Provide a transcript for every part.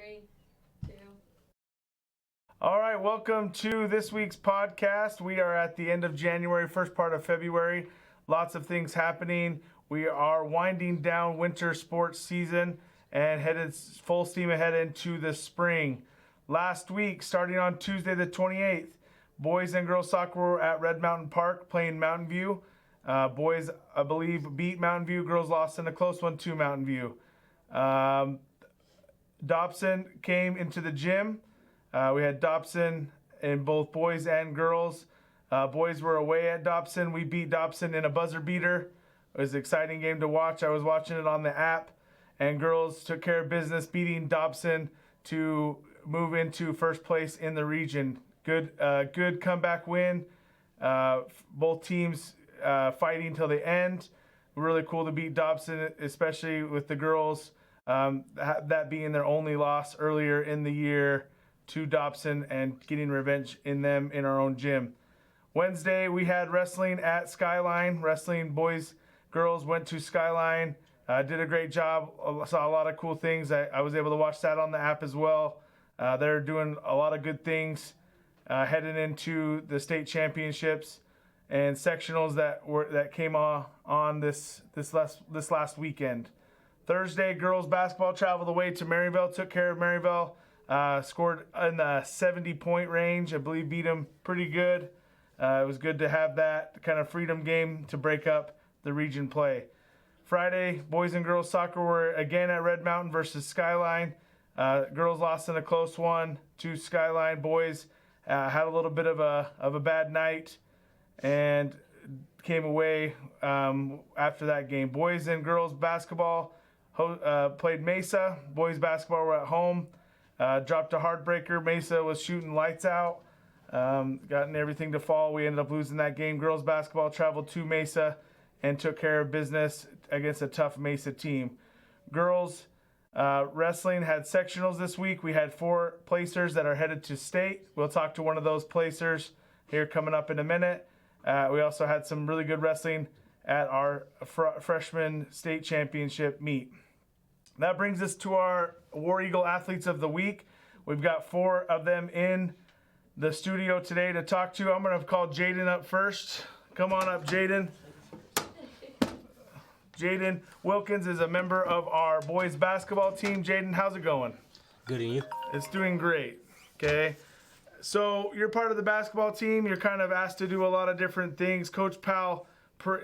3, 2. All right, welcome to this week's podcast. We are at the end of January, first part of February. Lots of things happening. We are winding down winter sports season and headed full steam ahead into the spring. Last week, starting on Tuesday the 28th, boys and girls soccer were at Red Mountain Park playing Mountain View. Boys, I believe, beat Mountain View. Girls lost in a close one to Mountain View. Dobson came into the gym. We had Dobson in both boys and girls. Boys were away at Dobson. We beat Dobson in a buzzer beater. It was an exciting game to watch. I was watching it on the app. And girls took care of business, beating Dobson to move into first place in the region. Good comeback win. Both teams fighting till the end. Really cool to beat Dobson, especially with the girls. That being their only loss earlier in the year to Dobson and getting revenge in them in our own gym. Wednesday, we had wrestling at Skyline. Wrestling boys, girls went to Skyline. Did a great job. Saw a lot of cool things. I was able to watch that on the app as well. They're doing a lot of good things heading into the state championships and sectionals that came on this last weekend. Thursday, girls basketball traveled away to Maryville, took care of Maryville, scored in the 70-point range. I believe beat them pretty good. It was good to have that kind of freedom game to break up the region play. Friday, boys and girls soccer were again at Red Mountain versus Skyline. Girls lost in a close one to Skyline. Boys had a little bit of a bad night and came away after that game. Boys and girls basketball played Mesa. Boys basketball were at home. Dropped a heartbreaker. Mesa was shooting lights out. Gotten everything to fall. We ended up losing that game. Girls basketball traveled to Mesa and took care of business against a tough Mesa team. Girls wrestling had sectionals this week. We had 4 placers that are headed to state. We'll talk to one of those placers here coming up in a minute. We also had some really good wrestling at our freshman state championship meet. That brings us to our War Eagle Athletes of the Week. We've got 4 of them in the studio today to talk to. I'm going to call Jaden up first. Come on up, Jaden. Jaden Wilkins is a member of our boys basketball team. Jaden, how's it going? Good, and you? It's doing great. Okay. So you're part of the basketball team. You're kind of asked to do a lot of different things. Coach Powell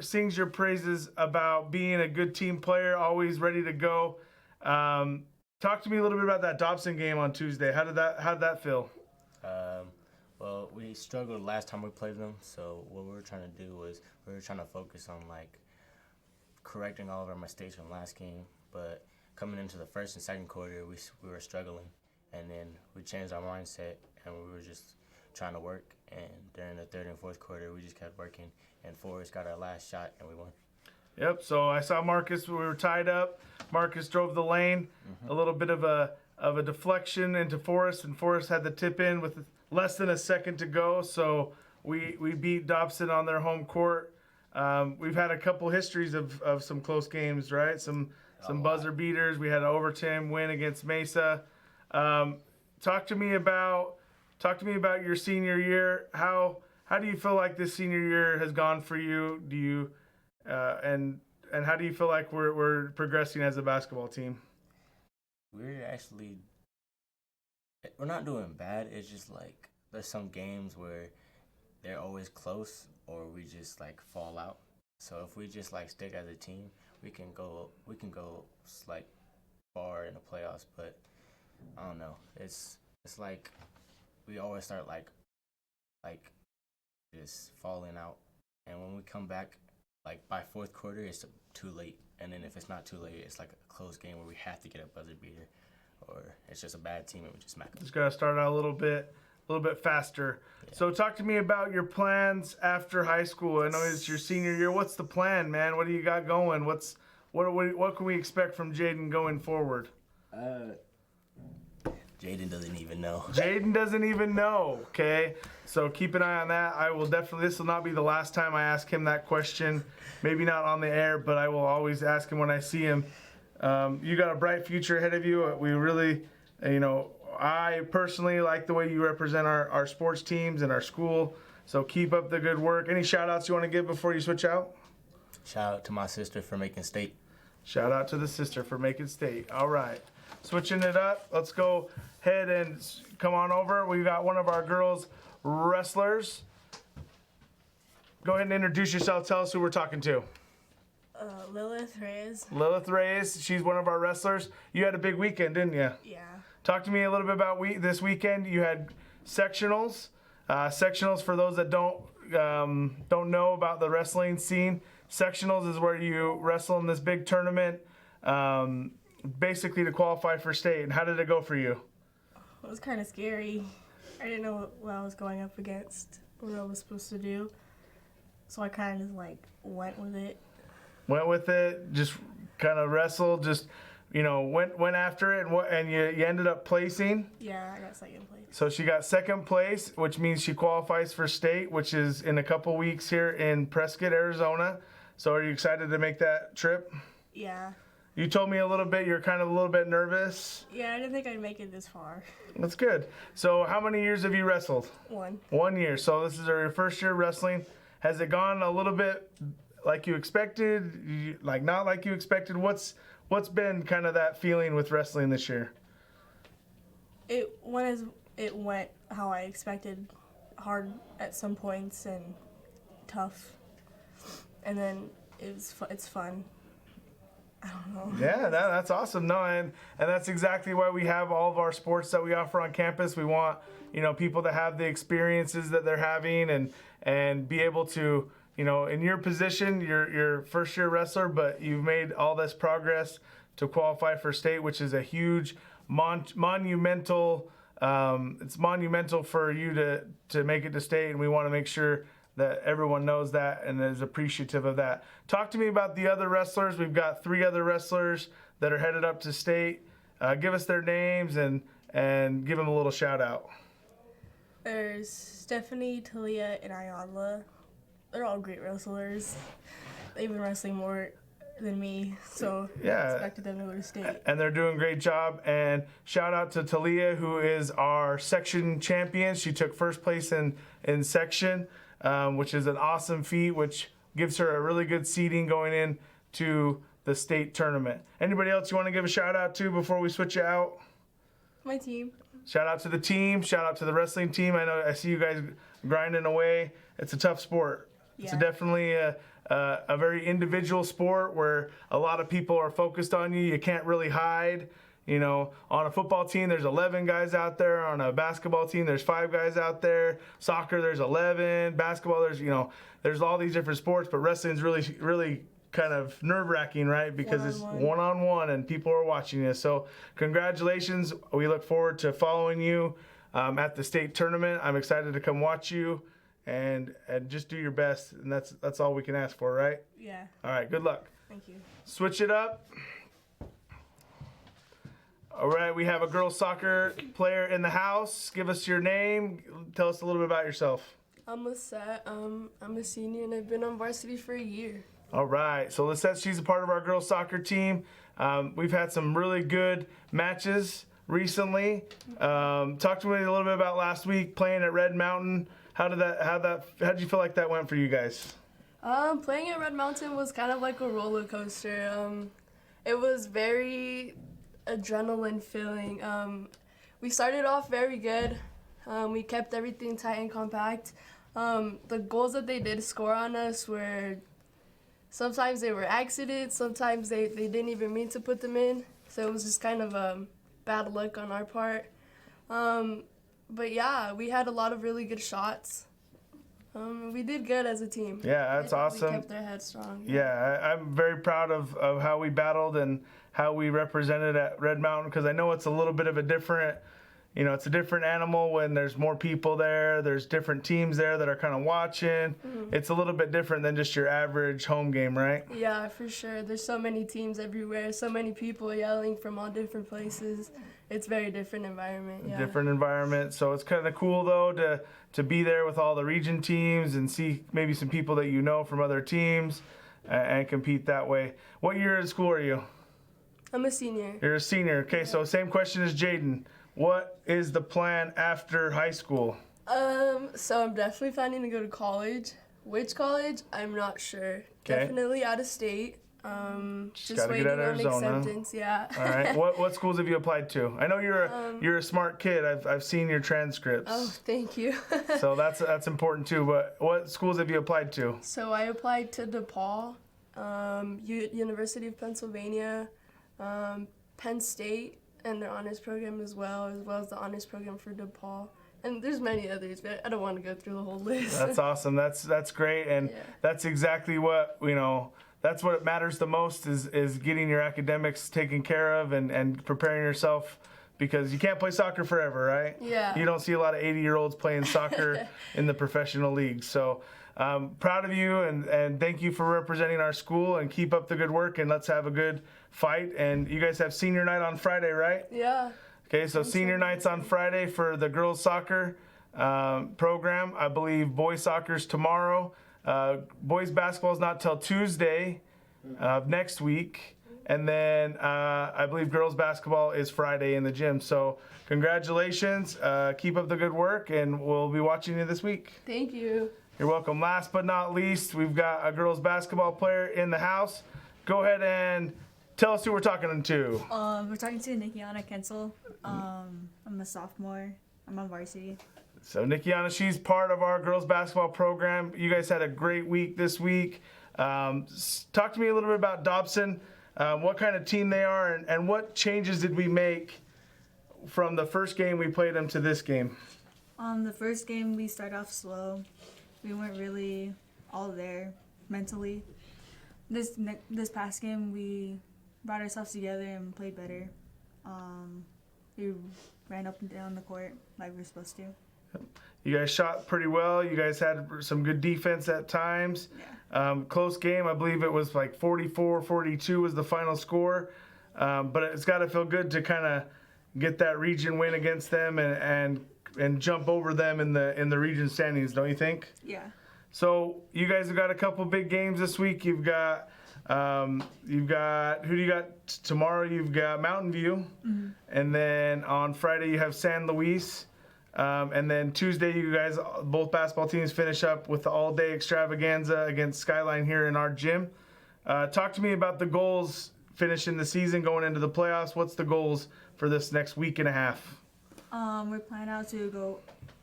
sings your praises about being a good team player, always ready to go. Talk to me a little bit about that Dobson game on Tuesday. How did that feel? Well, we struggled last time we played them, so what we were trying to do was we were trying to focus on correcting all of our mistakes from last game. But coming into the first and second quarter, we were struggling, and then we changed our mindset and we were just trying to work. And during the third and fourth quarter, we just kept working, and Forrest got our last shot, and we won. Yep, so I saw Marcus, we were tied up. Marcus drove the lane, a little bit of a deflection into Forrest, and Forrest had the tip in with less than a second to go. So we beat Dobson on their home court. We've had a couple histories of some close games, right? Some buzzer beaters. We had an overtime win against Mesa. Talk to me about your senior year. How do you feel like this senior year has gone for you? Do you and how do you feel like we're progressing as a basketball team? We're not doing bad. It's just there's some games where they're always close or we just fall out. So if we just stick as a team, we can go far in the playoffs. But I don't know. It's like we always start just falling out, and when we come back by fourth quarter, it's too late. And then if it's not too late, it's a close game where we have to get a buzzer beater, or it's just a bad team and we just smack them. Just gotta start out a little bit faster. Yeah. So talk to me about your plans after high school. I know it's your senior year. What's the plan, man? What do you got going? What can we expect from Jaden going forward? Jaden doesn't even know. Jaden doesn't even know, okay? So keep an eye on that. This will not be the last time I ask him that question. Maybe not on the air, but I will always ask him when I see him. You got a bright future ahead of you. We really And, I personally like the way you represent our sports teams and our school. So keep up the good work. Any shout outs you want to give before you switch out? Shout out to my sister for making state. Shout out to the sister for making state. All right. Switching it up. Let's go ahead and come on over. We've got one of our girls wrestlers. Go ahead and introduce yourself. Tell us who we're talking to. Lilith Reyes. Lilith Reyes. She's one of our wrestlers. You had a big weekend, didn't you? Yeah. Talk to me a little bit about this weekend. You had sectionals. Sectionals, for those that don't know about the wrestling scene, sectionals is where you wrestle in this big tournament, basically to qualify for state. And how did it go for you? It was kind of scary. I didn't know what I was going up against, what I was supposed to do. So I kind of just went with it. Went with it, just kind of wrestled, just went after it, and you ended up placing. Yeah, I got second place. So she got second place, which means she qualifies for state, which is in a couple weeks here in Prescott, Arizona. So are you excited to make that trip? Yeah. You told me a little bit, you're kind of a little bit nervous. Yeah, I didn't think I'd make it this far. That's good. So how many years have you wrestled? 1. 1 year. So this is your first year wrestling. Has it gone a little bit like you expected, like not like you expected? What's been kind of that feeling with wrestling this year? It went how I expected, hard at some points and tough. And then it's fun. I don't know. Yeah, that's awesome. No, and that's exactly why we have all of our sports that we offer on campus. We want, people to have the experiences that they're having and be able to, in your position, you're first year wrestler, but you've made all this progress to qualify for state, which is a huge monumental, it's monumental for you to make it to state, and we want to make sure that everyone knows that and is appreciative of that. Talk to me about the other wrestlers. We've got 3 other wrestlers that are headed up to state. Give us their names and give them a little shout out. There's Stephanie, Talia, and Ayala. They're all great wrestlers. They've been wrestling more than me, so Yeah. I expected them to go to state. And they're doing a great job. And shout out to Talia, who is our section champion. She took first place in section, which is an awesome feat, which gives her a really good seeding going in to the state tournament. Anybody else you want to give a shout out to before we switch you out? My team. Shout out to the team. Shout out to the wrestling team. I see you guys grinding away. It's a tough sport. It's Yeah. definitely a very individual sport where a lot of people are focused on you. You can't really hide. On a football team, there's 11 guys out there. On a basketball team, there's 5 guys out there. Soccer, there's 11. Basketball, there's all these different sports, but wrestling's really, really kind of nerve-wracking, right? Because it's one-on-one and people are watching you. So congratulations. We look forward to following you at the state tournament. I'm excited to come watch you and just do your best. And that's all we can ask for, right? Yeah. All right, good luck. Thank you. Switch it up. All right, we have a girls soccer player in the house. Give us your name. Tell us a little bit about yourself. I'm Mesa. I'm a senior and I've been on varsity for a year. All right, so Lisette, she's a part of our girls soccer team. We've had some really good matches recently. Talk to me a little bit about last week playing at Red Mountain. How did you feel like that went for you guys? Playing at Red Mountain was kind of like a roller coaster. It was very adrenaline filling. We started off very good. We kept everything tight and compact. The goals that they did score on us were, sometimes they were accidents, sometimes they didn't even mean to put them in. So it was just kind of bad luck on our part. But yeah, we had a lot of really good shots. We did good as a team. Yeah, that's awesome. We kept our heads strong. Yeah, I'm very proud of how we battled and how we represented at Red Mountain, because I know it's a little bit of a different, it's a different animal when there's more people there. There's different teams there that are kind of watching. Mm-hmm. It's a little bit different than just your average home game, right? Yeah, for sure. There's so many teams everywhere, so many people yelling from all different places. It's a very different environment. Yeah. Different environment. So it's kind of cool, though, to be there with all the region teams and see maybe some people that you know from other teams and compete that way. What year of school are you? I'm a senior. You're a senior. Okay, yeah. So same question as Jaden. what is the plan after high school? So I'm definitely planning to go to college. Which college? I'm not sure. 'Kay. Definitely out of state. Just gotta get waiting out of on Arizona. acceptance. Yeah. All right. What schools have you applied to? I know you're a smart kid. I've seen your transcripts. Oh, thank you. So that's important too. But what schools have you applied to? So I applied to DePaul, University of Pennsylvania, Penn State, and their honors program as well as the honors program for DePaul. And there's many others, but I don't want to go through the whole list. That's awesome. That's great, and Yeah. that's exactly what That's what matters the most is getting your academics taken care of and preparing yourself, because you can't play soccer forever, right? Yeah. You don't see a lot of 80-year-olds playing soccer in the professional leagues. So proud of you, and thank you for representing our school, and keep up the good work, and let's have a good fight. And you guys have senior night on Friday, right? Yeah. Okay, so senior night's on Friday for the girls soccer program. I believe boys soccer's tomorrow. Boys basketball is not till Tuesday of next week. And then I believe girls basketball is Friday in the gym. So congratulations. Keep up the good work, and we'll be watching you this week. Thank you. You're welcome. Last but not least, we've got a girls basketball player in the house. Go ahead and tell us who we're talking to. We're talking to Nikiana Kensel. I'm a sophomore. I'm on varsity. So Nikiana, she's part of our girls basketball program. You guys had a great week this week. Talk to me a little bit about Dobson, what kind of team they are, and what changes did we make from the first game we played them to this game? The first game we started off slow. We weren't really all there mentally. This past game we brought ourselves together and played better. We ran up and down the court like we were supposed to. You guys shot pretty well. You guys had some good defense at times. Yeah. Close game. I believe it was like 44-42 was the final score. But it's got to feel good to kind of get that region win against them and jump over them in the region standings, don't you think? Yeah. So you guys have got a couple big games this week. You've got who do you got tomorrow? You've got Mountain View, and then on Friday you have San Luis, and then Tuesday you guys, both basketball teams, finish up with the all-day extravaganza against Skyline here in our gym. Talk to me about the goals finishing the season, going into the playoffs. What's the goals for this next week and a half? We're planning out to go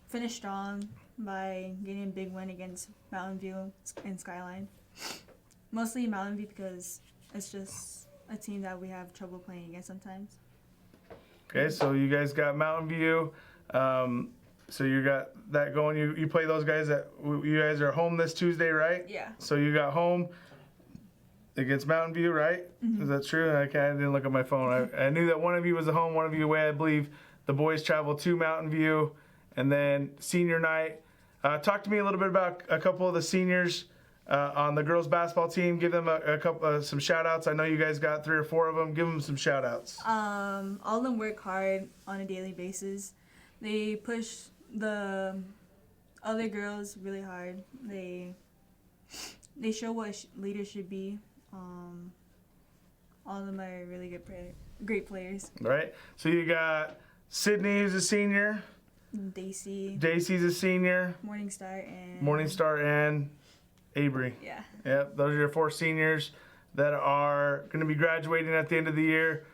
finish strong by getting a big win against Mountain View and Skyline. Mostly Mountain View because it's just a team that we have trouble playing against sometimes. Okay, so you guys got Mountain View. So you got that going. You play those guys you guys are home this Tuesday, right? Yeah. So you got home against Mountain View, right? Is that true? I didn't look at my phone. I knew that one of you was at home, one of you away. I believe the boys travel to Mountain View, and then senior night. Talk to me a little bit about a couple of the seniors on the girls basketball team. Give them a couple some shout outs. I know you guys got 3 or 4 of them. Give them some shout outs. All of them work hard on a daily basis. They push the other girls really hard. They show what leaders should be. All of them are really great players. Right. So you got Sydney, who's a senior. Dacey's a senior. Morningstar and Avery. Yeah. Yep, those are your 4 seniors that are going to be graduating at the end of the year.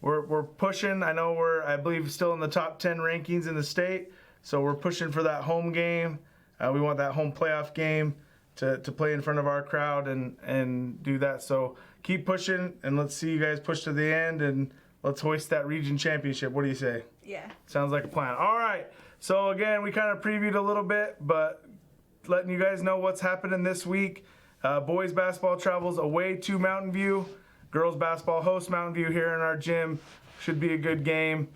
We're pushing. I know I believe, still in the top 10 rankings in the state. So we're pushing for that home game. We want that home playoff game to play in front of our crowd and do that. So keep pushing, and let's see you guys push to the end, and let's hoist that region championship. What do you say? Yeah. Sounds like a plan. All right. So again, we kind of previewed a little bit, but letting you guys know what's happening this week. Boys basketball travels away to Mountain View. Girls basketball hosts Mountain View here in our gym. Should be a good game.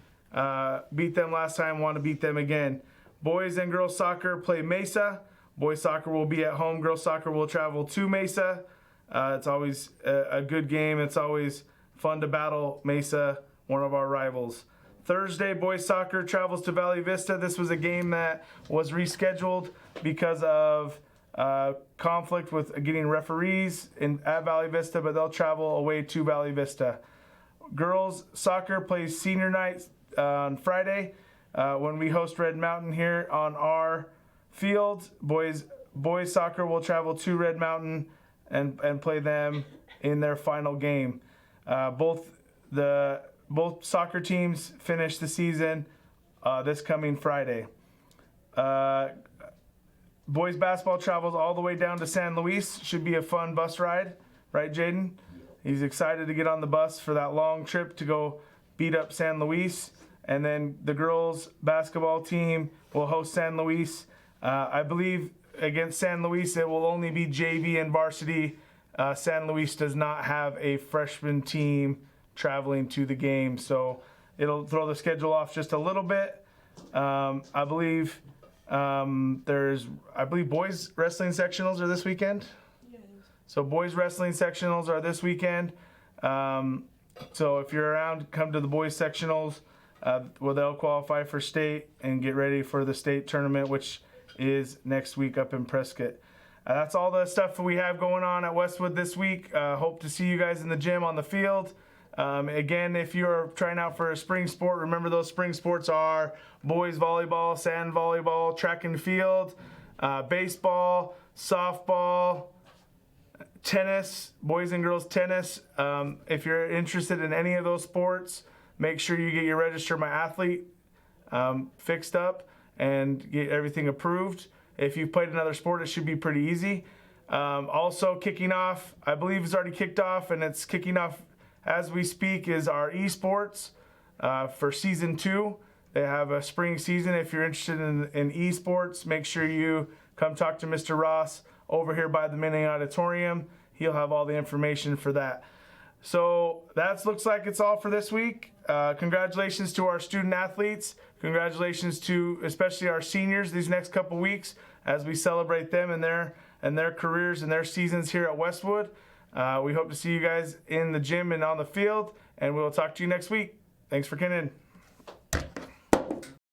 Beat them last time, want to beat them again. Boys and girls soccer play Mesa. Boys soccer will be at home. Girls soccer will travel to Mesa. It's always a good game. It's always fun to battle Mesa, one of our rivals. Thursday, boys soccer travels to Valley Vista. This was a game that was rescheduled because of conflict with getting referees at Valley Vista, but they'll travel away to Valley Vista. Girls soccer plays senior night on Friday when we host Red Mountain here on our field. Boys soccer will travel to Red Mountain and play them in their final game. Both soccer teams finish the season this coming Friday. Boys basketball travels all the way down to San Luis. Should be a fun bus ride, right, Jaden? He's excited to get on the bus for that long trip to go beat up San Luis. And then the girls basketball team will host San Luis. I believe against San Luis it will only be JV and varsity. San Luis does not have a freshman team traveling to the game, so it'll throw the schedule off just a little bit. I believe boys wrestling sectionals are this weekend. So boys wrestling sectionals are this weekend. So if you're around, come to the boys sectionals. They'll qualify for state and get ready for the state tournament, which is next week up in Prescott. That's all the stuff we have going on at Westwood this week. Hope to see you guys in the gym, on the field. Again, if you're trying out for a spring sport, remember those spring sports are boys volleyball, sand volleyball, track and field, baseball, softball, tennis, boys and girls tennis. If you're interested in any of those sports, make sure you get your Register My Athlete fixed up and get everything approved. If you've played another sport, it should be pretty easy. Also kicking off, I believe it's already kicked off, and it's kicking off as we speak, is our esports for season 2. They have a spring season. If you're interested in esports, make sure you come talk to Mr. Ross over here by the mini auditorium. He'll have all the information for that. So that looks like it's all for this week. Congratulations to our student athletes. Congratulations to especially our seniors these next couple weeks as we celebrate them and their careers and their seasons here at Westwood. We hope to see you guys in the gym and on the field, and we'll talk to you next week. Thanks for tuning in.